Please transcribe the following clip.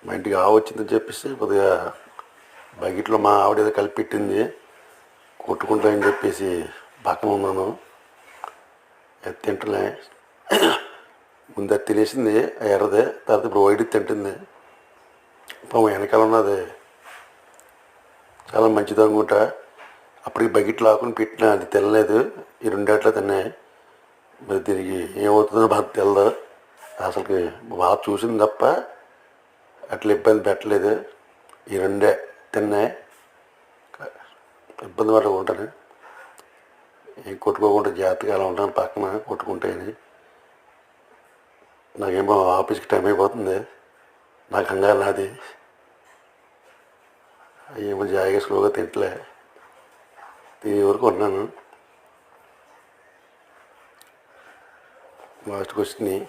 మా ఇంటికి ఆవు వచ్చిందని చెప్పేసి కొద్దిగా బకెట్లో మా ఆవిడ ఏదో కలిపి పెట్టింది, కొట్టుకుంటామని చెప్పేసి పక్కన ఉన్నాను. అది తింటలే. ముందు అది తినేసింది ఎర్రదే, తర్వాత ఇప్పుడు వైట్ తింటుంది. పాపం వెనకాల ఉన్నది చాలా మంచిది అనుకుంటా. అప్పటికి బకెట్లో ఆకుని పెట్టినా అది తినలేదు. ఈ రెండేట్లో తిన్నాయి. మరి దీనికి ఏమవుతుందో బాగా తెలదు. అసలుకి బాగా చూసింది తప్ప అట్లా ఇబ్బంది పెట్టలేదు. ఈ రెండే తిన్నాయి. ఇబ్బంది పడకుండా ఏం కొట్టుకోకుండా జాగ్రత్తగా అలా ఉంటాను పక్కన కొట్టుకుంటాయని. నాకేమో ఆఫీస్కి టైం అయిపోతుంది, నాకు కంగారు నాది. ఏమో జాగ్రత్త స్లోగా తింటలే, తినే వరకు ఉన్నాను. లాస్ట్కి వచ్చినాయి.